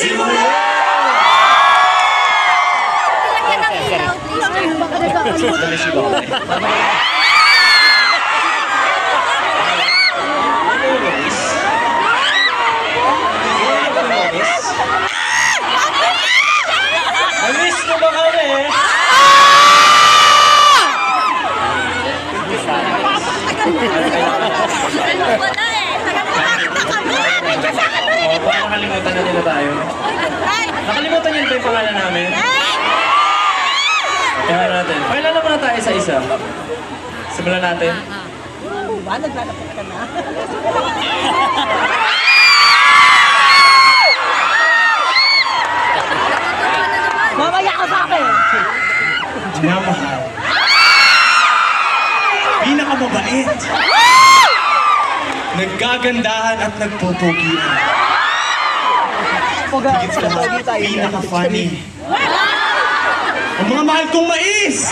magsimula! Lagyan ng ilaw, please. Namiss mo ba kami? Baka nakalimutan na nila tayo. Nakalimutan niyo ba yung pangalan namin? Kaya natin. Kailan naman na tayo sa isa? Simulan natin. Naglalapit ka na. Mamaya ka sa akin! Minamahal. Pinakamabait. Nagkagandahan at nagpupugian. Higit sa lahat, pinaka-funny. Ang mga mahal kong mais!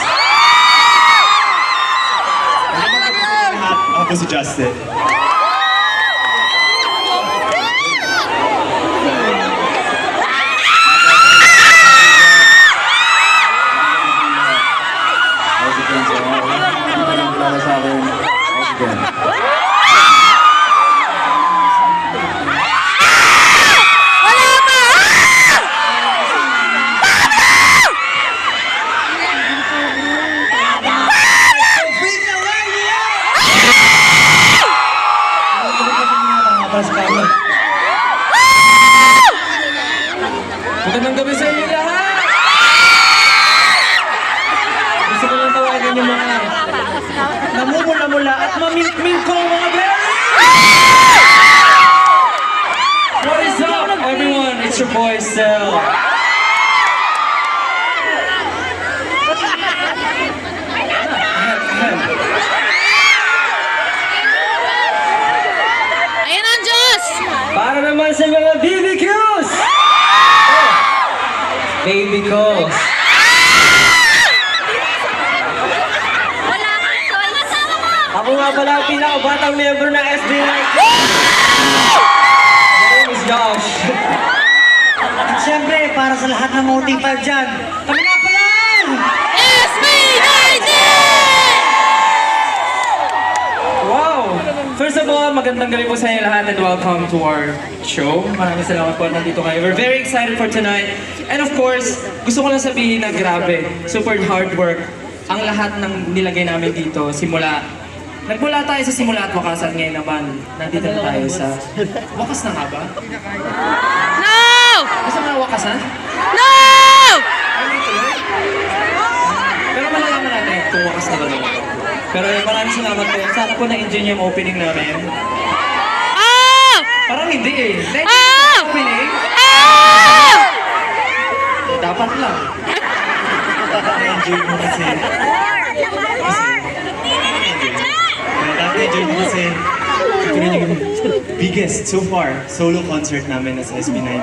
Ako si Justin. Magandang gabi sa inyo lahat! Gusto ko lang tawagan yung mga namumula-mula at mamink-mink ko mga berries! What is up, everyone? It's your boy, Sel. Ayan ang Diyos! Para naman sa mga BBQs! Baby ko. Wala kang choice! Ako nga pala ang pinakabatang member ng SB19. My name is Josh. At syempre, para sa lahat ng Moting 5 dyan, kami nga pala! SB19! Wow! First of all, magandang gabi po sa inyo lahat and welcome to our show. Maraming salamat po at nandito kayo. We're very excited for tonight. And of course, gusto ko lang sabihin na grabe, super hard work ang lahat ng nilagay namin dito. Nagmula tayo sa simula at wakasan ngayon naman. Nandito na tayo sa... Wakas na nga ba? No! Gusto mo na wakasan? No! Pero malalaman natin kung wakas na ba naman. Pero maraming salamat po. Sana po na-enjoy niyo yung opening namin. Oh! Parang hindi eh. Na-enjoy niyo Oh! yung opening? Oh! Dapat lang. Na-enjoy mo kasi. Dapat enjoy mo kasi. Ito rin yung biggest so far solo concert namin as SB19.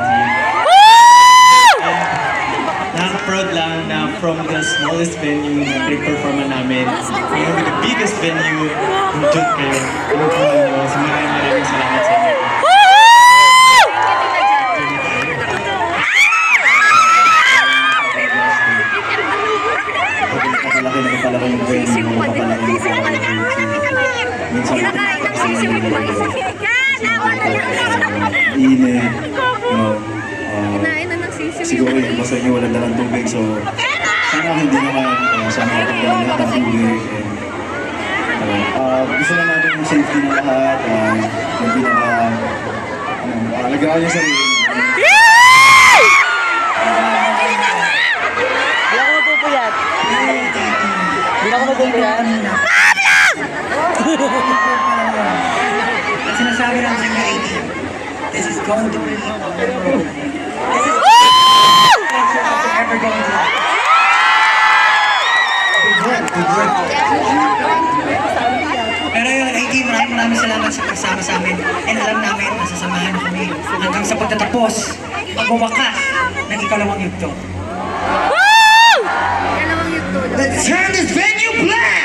Nakaka-proud lang na from the smallest venue na pinag-performan namin, ngayon with the biggest venue, nandun kayo. Pinag-performan nyo. So maraming salamat sa inyo. Napapalaki ng venue, napapalaki ng minsan init, siguro yung basta nyo walang dalang tubig, so sana hindi naman, sana natin dalang lahat ng tubig. Gusto na natin yung safety ng lahat, yung pinaka, alagaan yung sarili. Hindi ako magpupuyat. Hindi ako magpupuyat. Sinasabi lang sa inyo, 18. This is going to be memorable. This is ever going to be. Good work. Pero yun, 18, maraming salamat sa kasama sa amin. And alam namin, nasasamahan kami hanggang sa pagtatapos, pagwawakas ng ikalawang yugto. Dalawang yugto. Let's turn this venue black!